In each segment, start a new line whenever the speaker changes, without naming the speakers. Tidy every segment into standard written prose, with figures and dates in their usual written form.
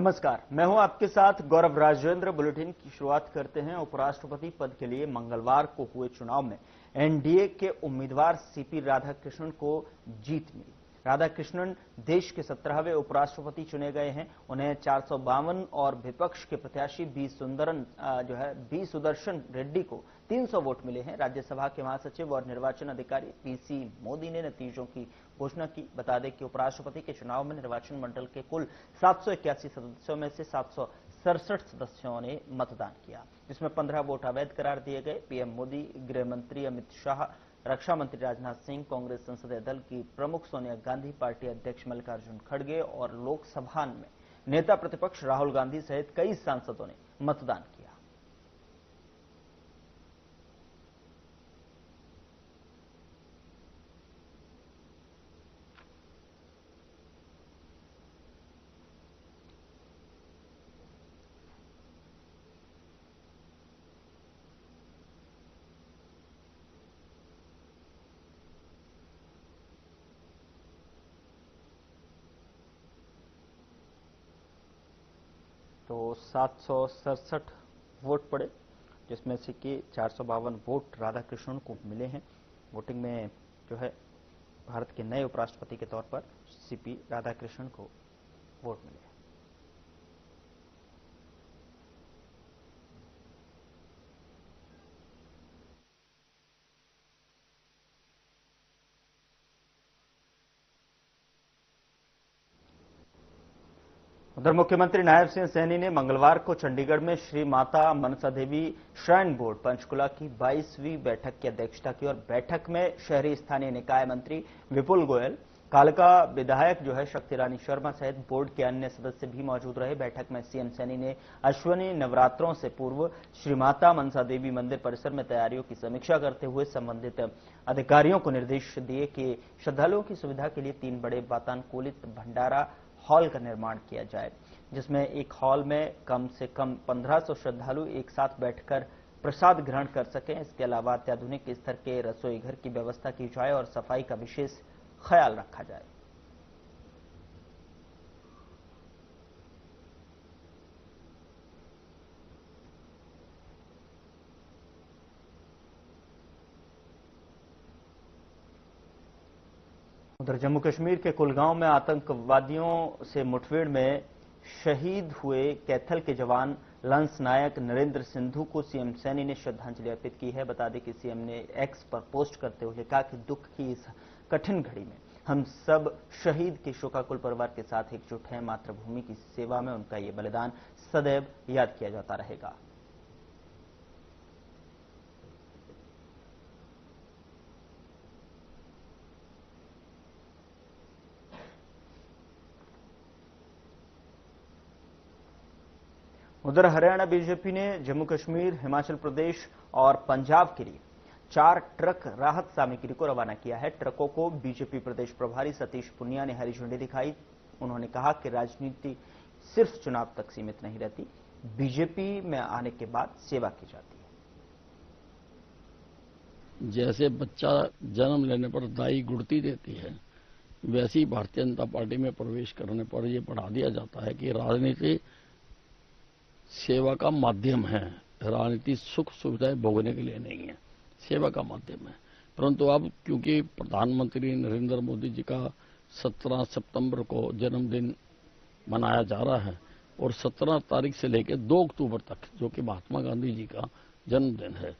नमस्कार, मैं हूं आपके साथ गौरव राजेंद्र। बुलेटिन की शुरुआत करते हैं। उपराष्ट्रपति पद के लिए मंगलवार को हुए चुनाव में एनडीए के उम्मीदवार सीपी राधाकृष्णन को जीत मिली। राधाकृष्णन देश के 17वें उपराष्ट्रपति चुने गए हैं। उन्हें 452 और विपक्ष के प्रत्याशी बी सुदर्शन रेड्डी को 300 वोट मिले हैं। राज्यसभा के महासचिव और निर्वाचन अधिकारी पीसी मोदी ने नतीजों की घोषणा की। बता दें कि उपराष्ट्रपति के चुनाव में निर्वाचन मंडल के कुल 781 सदस्यों में से 767 सदस्यों ने मतदान किया, जिसमें 15 वोट अवैध करार दिए गए। पीएम मोदी, गृह मंत्री अमित शाह, रक्षा मंत्री राजनाथ सिंह, कांग्रेस संसदीय दल की प्रमुख सोनिया गांधी, पार्टी अध्यक्ष मल्लिकार्जुन खड़गे और लोकसभा में नेता प्रतिपक्ष राहुल गांधी सहित कई सांसदों ने मतदान किया। तो 767 वोट पड़े, जिसमें से कि 452 वोट राधाकृष्णन को मिले हैं। वोटिंग में जो है भारत के नए उपराष्ट्रपति के तौर पर सीपी राधाकृष्णन को वोट मिले। उधर मुख्यमंत्री नायब सिंह सैनी ने मंगलवार को चंडीगढ़ में श्री माता मनसा देवी श्राइन बोर्ड पंचकुला की 22वीं बैठक की अध्यक्षता की और बैठक में शहरी स्थानीय निकाय मंत्री विपुल गोयल, कालका विधायक शक्ति रानी शर्मा सहित बोर्ड के अन्य सदस्य भी मौजूद रहे। बैठक में सीएम सैनी ने अश्विनी नवरात्रों से पूर्व श्री माता मनसा देवी मंदिर परिसर में तैयारियों की समीक्षा करते हुए संबंधित अधिकारियों को निर्देश दिए कि श्रद्धालुओं की सुविधा के लिए 3 बड़े वातानुकूलित भंडारा हॉल का निर्माण किया जाए, जिसमें एक हॉल में कम से कम 1500 श्रद्धालु एक साथ बैठकर प्रसाद ग्रहण कर सकें। इसके अलावा अत्याधुनिक स्तर के रसोई घर की व्यवस्था की जाए और सफाई का विशेष ख्याल रखा जाए। उधर जम्मू कश्मीर के कुलगांव में आतंकवादियों से मुठभेड़ में शहीद हुए कैथल के जवान लंस नायक नरेंद्र सिंधु को सीएम सैनी ने श्रद्धांजलि अर्पित की है। बता दें कि सीएम ने एक्स पर पोस्ट करते हुए कहा कि दुख की इस कठिन घड़ी में हम सब शहीद के शोकाकुल परिवार के साथ एकजुट हैं। मातृभूमि की सेवा में उनका ये बलिदान सदैव याद किया जाता रहेगा। उधर हरियाणा बीजेपी ने जम्मू कश्मीर, हिमाचल प्रदेश और पंजाब के लिए 4 ट्रक राहत सामग्री को रवाना किया है। ट्रकों को बीजेपी प्रदेश प्रभारी सतीश पुनिया ने हरी झंडी दिखाई। उन्होंने कहा कि राजनीति सिर्फ चुनाव तक सीमित नहीं रहती, बीजेपी में आने के बाद सेवा की जाती है।
जैसे बच्चा जन्म लेने पर दाई गुड़ती देती है, वैसी भारतीय जनता पार्टी में प्रवेश करने पर यह बढ़ा दिया जाता है कि राजनीति सेवा का माध्यम है। राजनीति सुख सुविधाएं भोगने के लिए नहीं है, सेवा का माध्यम है। परंतु अब क्योंकि प्रधानमंत्री नरेंद्र मोदी जी का 17 सितंबर को जन्मदिन मनाया जा रहा है और 17 तारीख से लेकर 2 अक्टूबर तक, जो कि महात्मा गांधी जी का जन्मदिन है,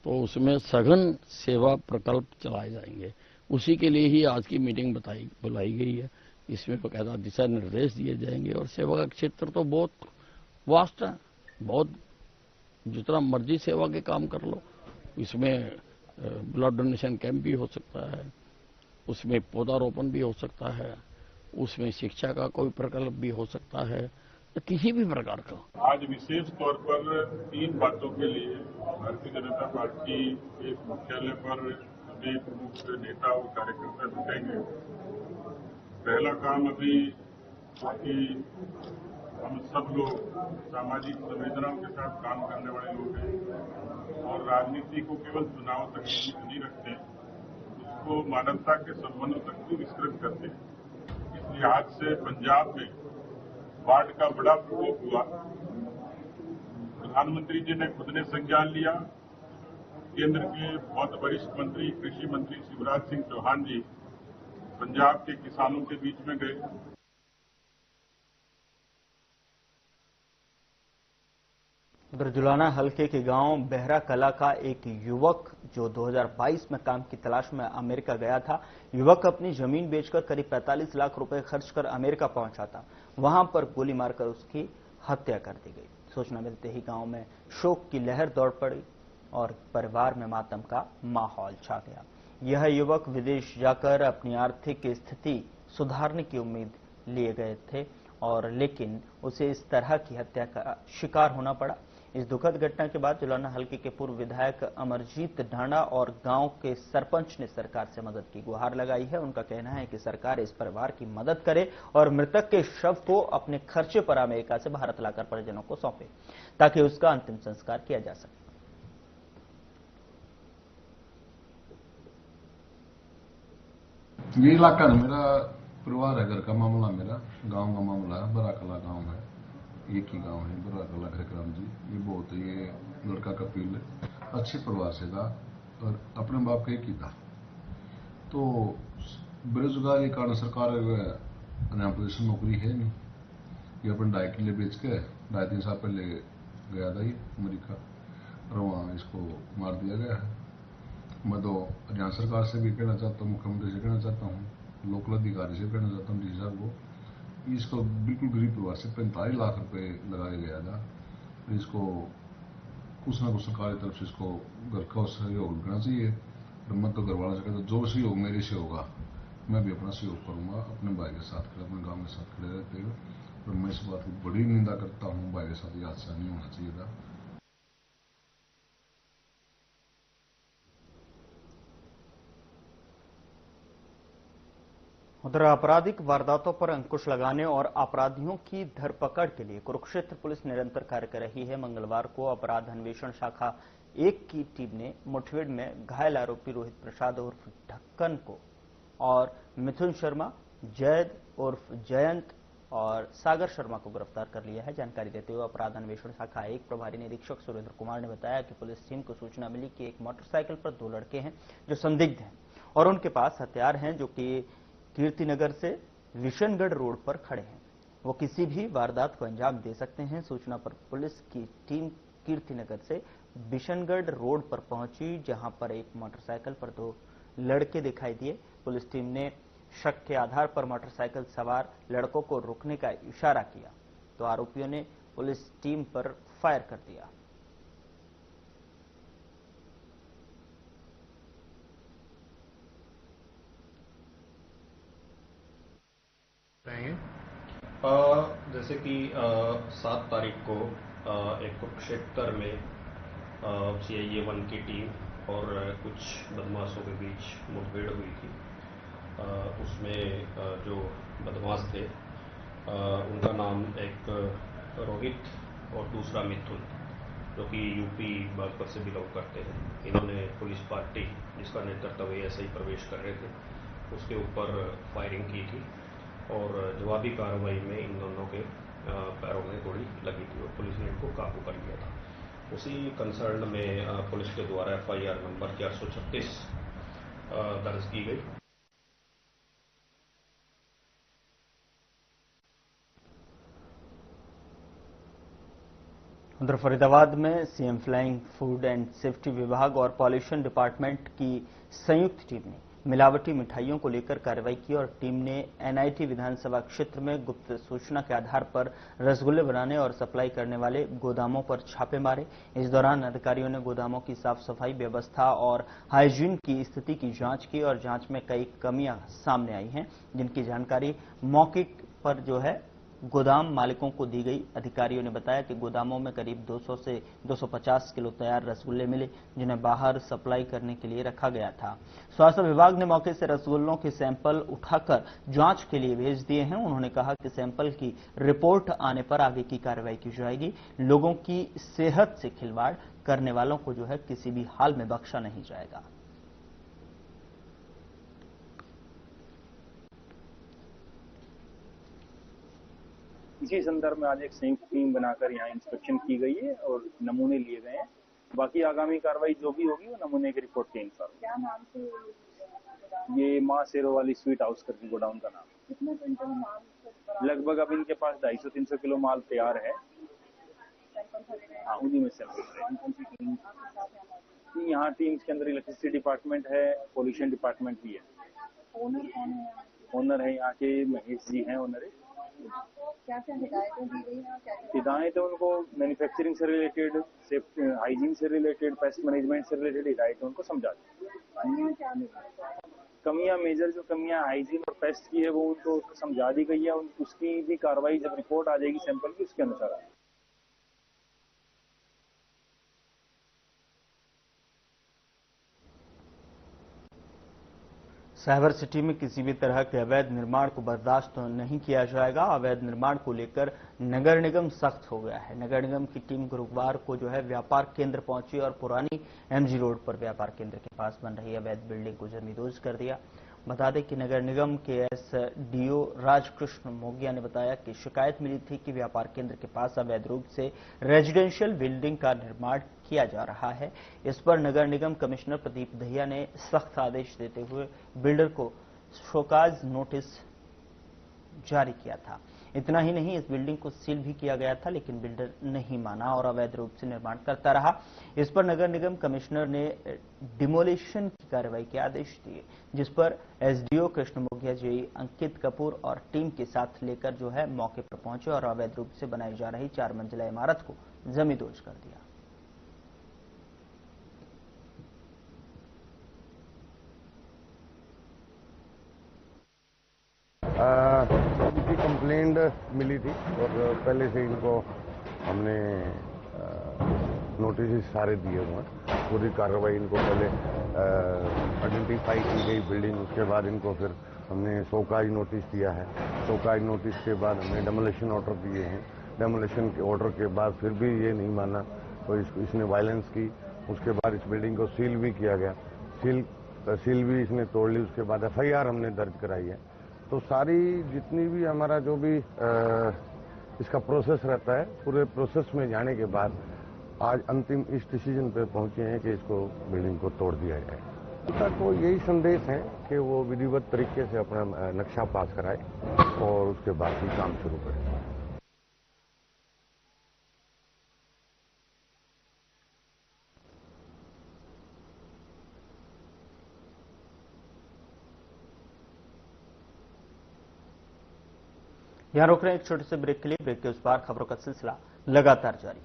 तो उसमें सघन सेवा प्रकल्प चलाए जाएंगे। उसी के लिए ही आज की मीटिंग बुलाई गई है। इसमें बकायदा दिशा निर्देश दिए जाएंगे और सेवा का क्षेत्र तो बहुत वास्ट है, बहुत जितना मर्जी सेवा के काम कर लो। इसमें ब्लड डोनेशन कैंप भी हो सकता है, उसमें पौधारोपण भी हो सकता है, उसमें शिक्षा का कोई प्रकल्प भी हो सकता है, तो किसी भी प्रकार का।
आज विशेष तौर पर 3 बातों के लिए भारतीय जनता पार्टी के मुख्यालय पर सभी प्रमुख नेता और कार्यकर्ता जुटेंगे। पहला काम अभी कि हम सब लोग सामाजिक संवेदनाओं के साथ काम करने वाले लोग हैं और राजनीति को केवल चुनाव तक सीमित नहीं रखते, उसको मानवता के संबंध तक भी विस्तृत करते हैं। इसलिए आज से पंजाब में बाढ़ का बड़ा प्रकोप हुआ। प्रधानमंत्री जी ने खुद ने संज्ञान लिया। केंद्र के बहुत वरिष्ठ मंत्री कृषि मंत्री शिवराज सिंह चौहान जी पंजाब के किसानों के बीच में गए।
उधर जुलाना हल्के के गांव बेहरा कला का एक युवक जो 2022 में काम की तलाश में अमेरिका गया था, युवक अपनी जमीन बेचकर करीब 45 लाख रुपए खर्च कर अमेरिका पहुंचा था। वहां पर गोली मारकर उसकी हत्या कर दी गई। सूचना मिलते ही गांव में शोक की लहर दौड़ पड़ी और परिवार में मातम का माहौल छा गया। यह युवक विदेश जाकर अपनी आर्थिक स्थिति सुधारने की उम्मीद लिए गए थे और लेकिन उसे इस तरह की हत्या का शिकार होना पड़ा। इस दुखद घटना के बाद जुलाना हल्के के पूर्व विधायक अमरजीत ढांडा और गांव के सरपंच ने सरकार से मदद की गुहार लगाई है। उनका कहना है कि सरकार इस परिवार की मदद करे और मृतक के शव को अपने खर्चे पर अमेरिका से भारत लाकर परिजनों को सौंपे ताकि उसका अंतिम संस्कार किया जा सके।
ये इलाका ना मेरा परिवार है, घर का मामला, मेरा गांव का मामला है। बड़ा कला गांव है, एक ही गांव है बड़ा कला खरकराम जी। ये बहुत ये लड़का कपिल अच्छे परिवार से था और अपने बाप का एक ही था। तो बेरोजगारी के कारण सरकार अनएम्प्लॉयमेंट नौकरी है नहीं। ये अपने 2.5 किले बेच के 2.5-3 साल पहले गया था ये अमेरिका और वहां इसको मार दिया गया है। मैं तो हरियाणा सरकार से भी कहना चाहता हूँ, मुख्यमंत्री से कहना चाहता हूँ, लोकल अधिकारी से कहना चाहता हूँ, डी साहब को, इसको बिल्कुल गरीब परिवार से 45 लाख रुपए लगाया गया था। इसको कुछ ना कुछ सरकार की तरफ से इसको घर का सहयोग मिलना चाहिए। और मैं तो घर वालों से कहता हूँ जो सहयोग मेरे से होगा मैं भी अपना सहयोग करूंगा। अपने भाई के साथ खड़े, अपने गाँव के साथ खड़े रहते हुए। और मैं इस बात की बड़ी निंदा करता हूँ, भाई के साथ ये हादसा नहीं होना चाहिए था।
उधर आपराधिक वारदातों पर अंकुश लगाने और अपराधियों की धरपकड़ के लिए कुरुक्षेत्र पुलिस निरंतर कार्य कर रही है। मंगलवार को अपराध अन्वेषण शाखा 1 की टीम ने मुठभेड़ में घायल आरोपी रोहित प्रसाद उर्फ ढक्कन को और मिथुन शर्मा, जैद उर्फ जयंत और सागर शर्मा को गिरफ्तार कर लिया है। जानकारी देते हुए अपराध अन्वेषण शाखा 1 प्रभारी निरीक्षक सुरेंद्र कुमार ने बताया कि पुलिस टीम को सूचना मिली कि एक मोटरसाइकिल पर 2 लड़के हैं जो संदिग्ध हैं और उनके पास हथियार हैं जो कि कीर्तिनगर से विशनगढ़ रोड पर खड़े हैं। वो किसी भी वारदात को अंजाम दे सकते हैं। सूचना पर पुलिस की टीम कीर्तिनगर से विशनगढ़ रोड पर पहुंची जहां पर एक मोटरसाइकिल पर 2 लड़के दिखाई दिए। पुलिस टीम ने शक के आधार पर मोटरसाइकिल सवार लड़कों को रुकने का इशारा किया तो आरोपियों ने पुलिस टीम पर फायर कर दिया।
जैसे कि 7 तारीख को एक कुरुक्षेत्र में CIA 1 की टीम और कुछ बदमाशों के बीच मुठभेड़ हुई थी। उसमें जो बदमाश थे उनका नाम एक रोहित और दूसरा मिथुन, जो कि यूपी बागपत से बिलोंग करते हैं। इन्होंने पुलिस पार्टी जिसका नेतृत्व ऐसे ही प्रवेश कर रहे थे उसके ऊपर फायरिंग की थी और जवाबी कार्रवाई में इन दोनों के पैरों में गोली लगी थी और पुलिस ने इनको काबू कर लिया था। उसी कंसर्न में पुलिस के द्वारा FIR नंबर 436 दर्ज की गई।
उधर फरीदाबाद में CM flying food and safety विभाग और पॉल्यूशन डिपार्टमेंट की संयुक्त टीम ने मिलावटी मिठाइयों को लेकर कार्रवाई की और टीम ने NIT विधानसभा क्षेत्र में गुप्त सूचना के आधार पर रसगुल्ले बनाने और सप्लाई करने वाले गोदामों पर छापे मारे। इस दौरान अधिकारियों ने गोदामों की साफ सफाई व्यवस्था और हाइजीन की स्थिति की जांच की और जांच में कई कमियां सामने आई हैं जिनकी जानकारी मौके पर जो है गोदाम मालिकों को दी गई। अधिकारियों ने बताया कि गोदामों में करीब 200 से 250 किलो तैयार रसगुल्ले मिले जिन्हें बाहर सप्लाई करने के लिए रखा गया था। स्वास्थ्य विभाग ने मौके से रसगुल्लों के सैंपल उठाकर जांच के लिए भेज दिए हैं। उन्होंने कहा कि सैंपल की रिपोर्ट आने पर आगे की कार्रवाई की जाएगी। लोगों की सेहत से खिलवाड़ करने वालों को जो है किसी भी हाल में बख्शा नहीं जाएगा।
इसी संदर्भ में आज एक संयुक्त टीम बनाकर यहाँ इंस्पेक्शन की गई है और नमूने लिए गए हैं। बाकी आगामी कार्रवाई जो भी होगी वो नमूने की रिपोर्ट के अनुसार। क्या नाम से? ये माँ शेरों वाली स्वीट हाउस करके गोडाउन का नाम। कितने क्विंटल माल? लगभग अब इनके पास 250-300 किलो माल तैयार है। हाँ, उन्हीं में सैंपल। यहाँ टीम्स के अंदर इलेक्ट्रिसिटी डिपार्टमेंट है, पोल्यूशन डिपार्टमेंट भी है। ओनर कौन है? ओनर है यहाँ के महेश जी हैं ओनर। क्या क्या हिदायतें दी गई हैं? हिदायतें उनको मैन्युफैक्चरिंग से रिलेटेड, सेफ्टी हाइजीन से रिलेटेड, पेस्ट मैनेजमेंट से रिलेटेड हिदायतें उनको समझा दी। कमियां मेजर जो कमियां हाइजीन और पेस्ट की है वो उनको समझा दी गई है। उसकी भी कार्रवाई जब रिपोर्ट आ जाएगी सैंपल की उसके अनुसार।
साइबर सिटी में किसी भी तरह के अवैध निर्माण को बर्दाश्त नहीं किया जाएगा। अवैध निर्माण को लेकर नगर निगम सख्त हो गया है। नगर निगम की टीम गुरुवार को व्यापार केंद्र पहुंची और पुरानी एमजी रोड पर व्यापार केंद्र के पास बन रही अवैध बिल्डिंग को जमींदोज कर दिया। बता दें कि नगर निगम के एसडीओ राजकृष्ण मोगिया ने बताया कि शिकायत मिली थी कि व्यापार केंद्र के पास अवैध रूप से रेजिडेंशियल बिल्डिंग का निर्माण किया जा रहा है। इस पर नगर निगम कमिश्नर प्रदीप दहिया ने सख्त आदेश देते हुए बिल्डर को शोकाज नोटिस जारी किया था। इतना ही नहीं, इस बिल्डिंग को सील भी किया गया था, लेकिन बिल्डर नहीं माना और अवैध रूप से निर्माण करता रहा। इस पर नगर निगम कमिश्नर ने डिमोलिशन की कार्रवाई के आदेश दिए, जिस पर एसडीओ कृष्ण मोगिया जी अंकित कपूर और टीम के साथ लेकर मौके पर पहुंचे और अवैध रूप से बनाई जा रही 4 मंजिला इमारत को जमींदोज कर दिया।
इनकी कंप्लेंट मिली थी और पहले से इनको हमने नोटिस सारे दिए हुए हैं। पूरी कार्रवाई इनको पहले आइडेंटिफाई की गई बिल्डिंग, उसके बाद इनको फिर हमने शोकाज नोटिस दिया है। शोकाज नोटिस के बाद हमने डेमोलिशन ऑर्डर दिए हैं। डेमोलिशन के ऑर्डर के बाद फिर भी ये नहीं माना तो इसने वायलेंस की। उसके बाद इस बिल्डिंग को सील भी किया गया। सील भी इसने तोड़ ली। उसके बाद FIR हमने दर्ज कराई है। तो सारी जितनी भी हमारा जो भी इसका प्रोसेस रहता है, पूरे प्रोसेस में जाने के बाद आज अंतिम इस डिसीजन पे पहुंचे हैं कि इसको बिल्डिंग को तोड़ दिया जाए। उनका तो यही संदेश है कि वो विधिवत तरीके से अपना नक्शा पास कराए और उसके बाद ही काम शुरू करें।
यहां रोक रहे हैं एक छोटे से ब्रेक के लिए। ब्रेक के उस पार खबरों का सिलसिला लगातार जारी है।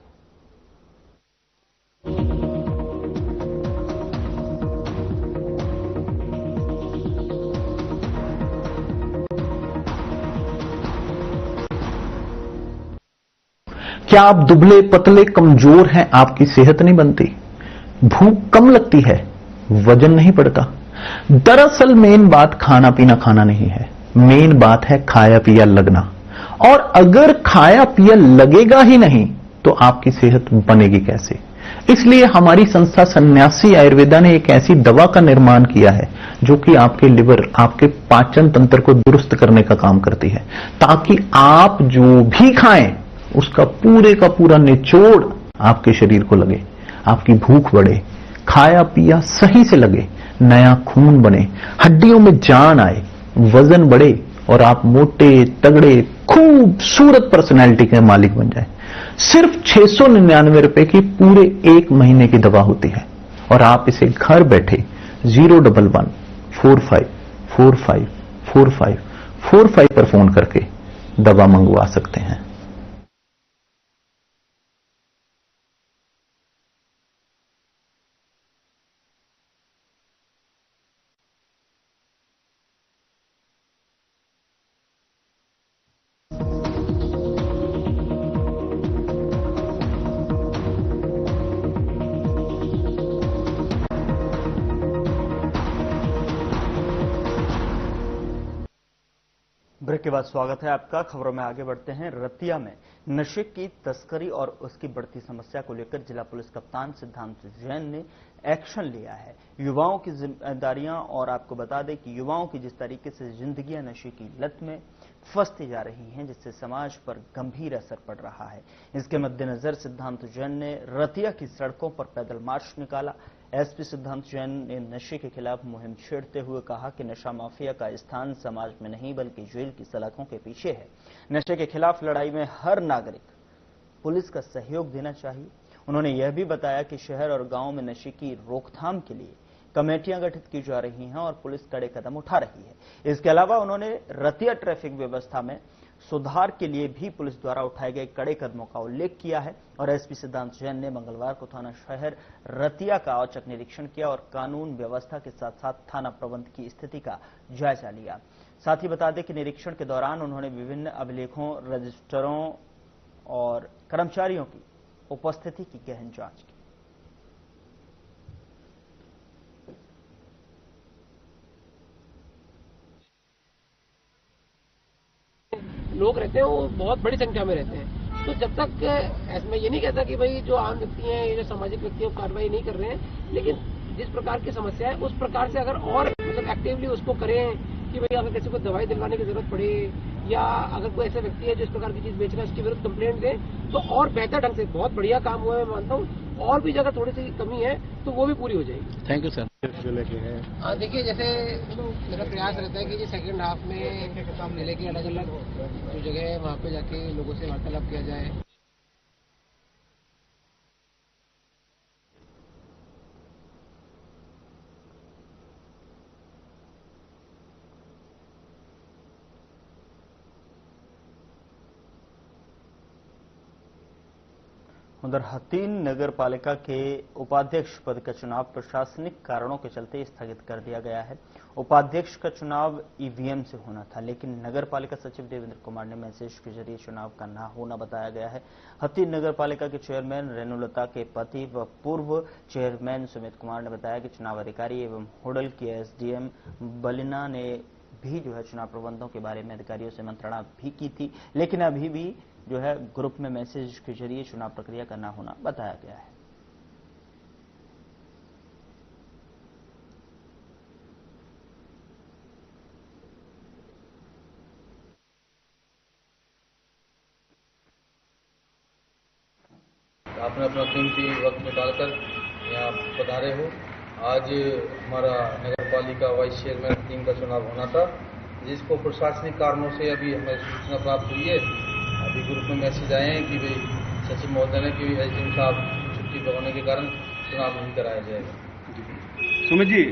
क्या आप दुबले पतले कमजोर हैं? आपकी सेहत नहीं बनती, भूख कम लगती है, वजन नहीं बढ़ता? दरअसल मेन बात खाना पीना नहीं है, मेन बात है खाया पिया लगना। और अगर खाया पिया लगेगा ही नहीं तो आपकी सेहत बनेगी कैसे? इसलिए हमारी संस्था सन्यासी आयुर्वेदा ने एक ऐसी दवा का निर्माण किया है जो कि आपके लिवर, आपके पाचन तंत्र को दुरुस्त करने का काम करती है, ताकि आप जो भी खाएं उसका पूरे का पूरा निचोड़ आपके शरीर को लगे, आपकी भूख बढ़े, खाया पिया सही से लगे, नया खून बने, हड्डियों में जान आए, वजन बढ़े और आप मोटे तगड़े खूबसूरत पर्सनैलिटी के मालिक बन जाए। सिर्फ 699 रुपए की पूरे 1 महीने की दवा होती है और आप इसे घर बैठे 011-45454545 पर फोन करके दवा मंगवा सकते हैं।
ब्रेक के बाद स्वागत है आपका। खबरों में आगे बढ़ते हैं। रतिया में नशे की तस्करी और उसकी बढ़ती समस्या को लेकर जिला पुलिस कप्तान सिद्धांत जैन ने एक्शन लिया है। युवाओं की जिम्मेदारियां, और आपको बता दें कि युवाओं की जिस तरीके से जिंदगियां नशे की लत में फंसती जा रही हैं, जिससे समाज पर गंभीर असर पड़ रहा है। इसके मद्देनजर सिद्धांत जैन ने रतिया की सड़कों पर पैदल मार्च निकाला। एसपी सिद्धांत जैन ने नशे के खिलाफ मुहिम छेड़ते हुए कहा कि नशा माफिया का स्थान समाज में नहीं बल्कि जेल की सलाखों के पीछे है। नशे के खिलाफ लड़ाई में हर नागरिक पुलिस का सहयोग देना चाहिए। उन्होंने यह भी बताया कि शहर और गांव में नशे की रोकथाम के लिए कमेटियां गठित की जा रही हैं और पुलिस कड़े कदम उठा रही है। इसके अलावा उन्होंने रतिया ट्रैफिक व्यवस्था में सुधार के लिए भी पुलिस द्वारा उठाए गए कड़े कदमों का उल्लेख किया है। और एसपी सिद्धांत जैन ने मंगलवार को थाना शहर रतिया का औचक निरीक्षण किया और कानून व्यवस्था के साथ साथ थाना प्रबंध की स्थिति का जायजा लिया। साथ ही बता दें कि निरीक्षण के दौरान उन्होंने विभिन्न अभिलेखों, रजिस्टरों और कर्मचारियों की उपस्थिति की गहन जांच की।
लोग रहते हैं वो बहुत बड़ी संख्या में रहते हैं, तो जब तक मैं ये नहीं कहता कि भाई जो आम व्यक्ति हैं, ये जो सामाजिक व्यक्ति हैं कार्रवाई नहीं कर रहे हैं, लेकिन जिस प्रकार की समस्या है उस प्रकार से अगर और मतलब एक्टिवली उसको करें कि भाई अगर किसी को दवाई दिलवाने की जरूरत पड़े या अगर कोई ऐसा व्यक्ति है जो इस प्रकार की चीज बेच रहा है उसके विरुद्ध कंप्लेंट दे तो और बेहतर ढंग से बहुत बढ़िया काम हुआ है। मैं मानता हूँ और भी जगह थोड़ी सी कमी है तो वो भी पूरी हो जाएगी।
Thank you sir.
देखिए जैसे मेरा प्रयास रहता है कि सेकेंड हाफ में जिले के अलग अलग जो जगह है वहाँ पे जाके लोगों से वार्तालाप किया जाए।
उधर हथीन नगर पालिका के उपाध्यक्ष पद का चुनाव प्रशासनिक कारणों के चलते स्थगित कर दिया गया है। उपाध्यक्ष का चुनाव ईवीएम से होना था, लेकिन नगर पालिका सचिव देवेंद्र कुमार ने मैसेज के जरिए चुनाव का न होना बताया गया है। हथीन नगर पालिका के चेयरमैन रेणुलता के पति व पूर्व चेयरमैन सुमित कुमार ने बताया कि चुनाव अधिकारी एवं होडल की एसडीएम बलिना ने भी जो है चुनाव प्रबंधों के बारे में अधिकारियों से मंत्रणा भी की थी, लेकिन अभी भी जो है ग्रुप में मैसेज के जरिए चुनाव प्रक्रिया का न होना बताया गया है।
आपने अपना कीमती वक्त निकालकर यहाँ पधारे हो। आज हमारा नगर पालिका वाइस चेयरमैन टीम का चुनाव होना था, जिसको प्रशासनिक कारणों से अभी हमें सूचना प्राप्त हुई है। अभी ग्रुप में मैसेज आए हैं कि भाई सचिव महोदय ने कि एसडीएम साहब छुट्टी पर होने के कारण चुनाव नहीं कराया जाएगा।
सुमित जी,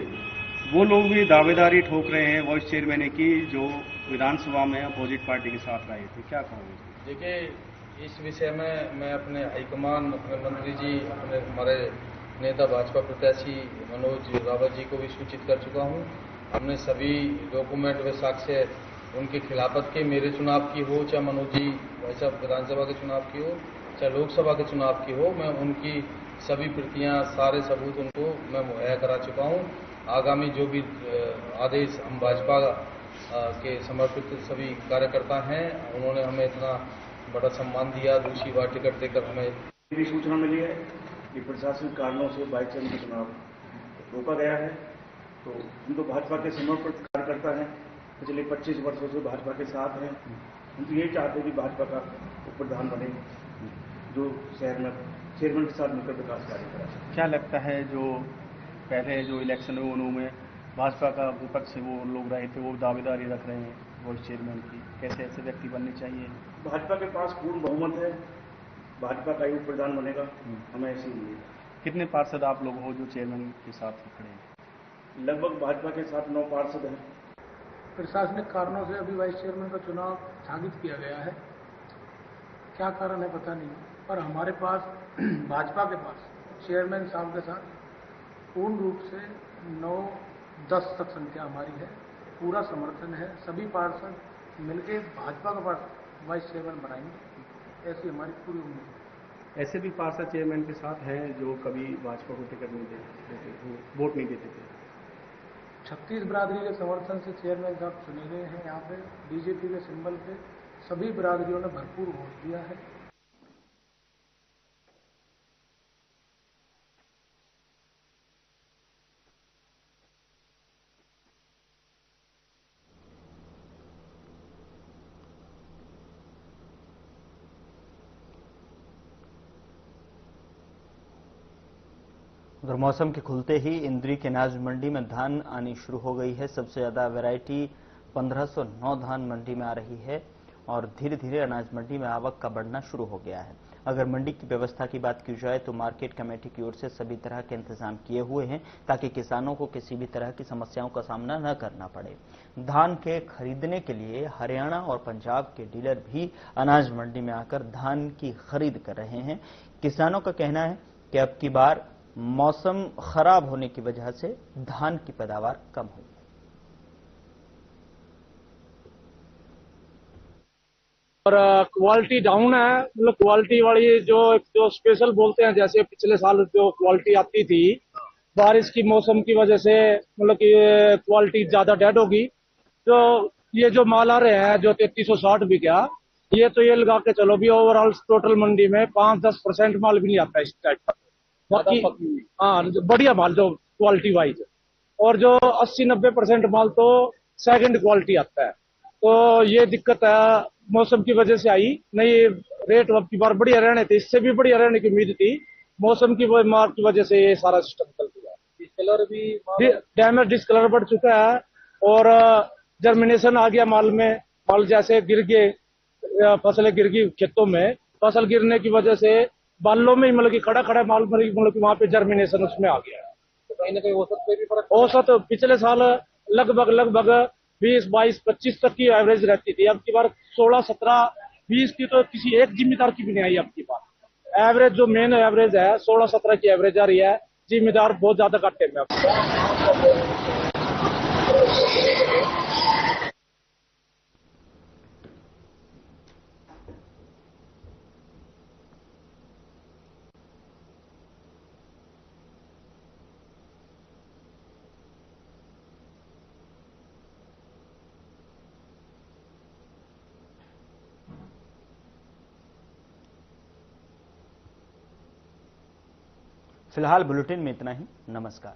वो लोग भी दावेदारी ठोक रहे हैं वाइस चेयरमैन की जो विधानसभा में अपोजिट पार्टी के साथ रहे थे, क्या कहोगे?
देखिए, इस विषय में मैं अपने हाईकमान, अपने मंत्री जी, अपने हमारे नेता भाजपा प्रत्याशी मनोज रावत जी को भी सूचित कर चुका हूं। हमने सभी डॉक्यूमेंट व साक्ष्य उनके खिलाफत के, मेरे चुनाव की हो चाहे मनोज जी भाई साहब विधानसभा के चुनाव की हो चाहे लोकसभा के चुनाव की हो, मैं उनकी सभी प्रतियां, सारे सबूत उनको मैं मुहैया करा चुका हूं। आगामी जो भी आदेश, हम भाजपा के समर्पित सभी कार्यकर्ता हैं, उन्होंने हमें इतना बड़ा सम्मान दिया, दूसरी बार टिकट देकर हमें
मेरी सूचना मिली है कि प्रशासनिक कारणों से वाइस चेयरमैन का चुनाव रोका गया है। तो हम तो भाजपा के समर्पित कार्यकर्ता हैं, पिछले 25 वर्षों से भाजपा के साथ हैं। हम तो ये चाहते हैं कि भाजपा का प्रधान बने जो शहर में चेयरमैन के साथ मिलकर विकास कार्य करा। क्या लगता है जो पहले जो इलेक्शन हुए उनमें भाजपा का विपक्ष से वो लोग रहे थे, वो दावेदारी रख रहे हैं वाइस चेयरमैन की, कैसे ऐसे व्यक्ति बनने चाहिए? भाजपा के पास पूर्ण बहुमत है, भाजपा का ही प्रधान बनेगा, हमें ऐसे ही। कितने पार्षद आप लोग हो जो चेयरमैन के साथ खड़े हैं? लगभग भाजपा के साथ 9 पार्षद हैं।
प्रशासनिक कारणों से अभी वाइस चेयरमैन का चुनाव स्थगित किया गया है। क्या कारण है पता नहीं, पर हमारे पास भाजपा के पास चेयरमैन साहब के साथ पूर्ण रूप से 9-10 तक संख्या हमारी है, पूरा समर्थन है। सभी पार्षद मिलकर भाजपा का वाइस चेयरमैन बनाएंगे, ऐसी हमारी पूरी उम्मीद है।
ऐसे भी पार्षद चेयरमैन के साथ हैं जो कभी भाजपा को टिकट नहीं देते, वोट नहीं देते थे।
36 बिरादरी के समर्थन से चेयरमैन साहब चुने गए हैं। यहाँ पे बीजेपी के सिंबल पे सभी बिरादरियों ने भरपूर वोट दिया है।
उधर मौसम के खुलते ही इंद्री के अनाज मंडी में धान आनी शुरू हो गई है। सबसे ज्यादा वैरायटी 1509 धान मंडी में आ रही है और धीरे धीरे अनाज मंडी में आवक का बढ़ना शुरू हो गया है। अगर मंडी की व्यवस्था की बात की जाए तो मार्केट कमेटी की ओर से सभी तरह के इंतजाम किए हुए हैं ताकि किसानों को किसी भी तरह की समस्याओं का सामना न करना पड़े। धान के खरीदने के लिए हरियाणा और पंजाब के डीलर भी अनाज मंडी में आकर धान की खरीद कर रहे हैं। किसानों का कहना है कि अब की बार मौसम खराब होने की वजह से धान की पैदावार कम हुई।
और क्वालिटी डाउन है, मतलब क्वालिटी वाली जो स्पेशल बोलते हैं, जैसे पिछले साल जो क्वालिटी आती थी बारिश की मौसम की वजह से, मतलब कि क्वालिटी ज्यादा डेड होगी। तो ये जो माल आ रहे हैं जो 3360 भी क्या, ये तो ये लगा के चलो भी ओवरऑल टोटल मंडी में 5-10% माल भी नहीं आता इस टाइप का। बाकी हाँ बढ़िया माल जो क्वालिटी वाइज, और जो 80-90% माल तो सेकंड क्वालिटी आता है। तो ये दिक्कत है मौसम की वजह से आई, नहीं रेट अब की बार बढ़िया रहने थे, इससे भी बढ़िया रहने की उम्मीद थी। मौसम की मार की वजह से ये सारा सिस्टम चल गया। डिस्कलर भी डैमेज डिस्कलर बढ़ चुका है और जर्मिनेशन आ गया माल में। माल जैसे गिर गए, फसलें गिर गई खेतों में, फसल गिरने की वजह से बालों में मतलब कि खड़ा माल मतलब कि वहां पे जर्मिनेशन उसमें आ गया। तो कहीं ना कहीं औसत पे भी फर्क, औसत पिछले साल लगभग 20-22-25 तक की एवरेज रहती थी। अब की बार 16-17-20 की तो किसी एक जिम्मेदार की भी नहीं आई। अब की बार एवरेज जो मेन एवरेज है 16-17 की एवरेज आ रही है। जिम्मेदार बहुत ज्यादा घाटे में।
फिलहाल बुलेटिन में इतना ही। नमस्कार।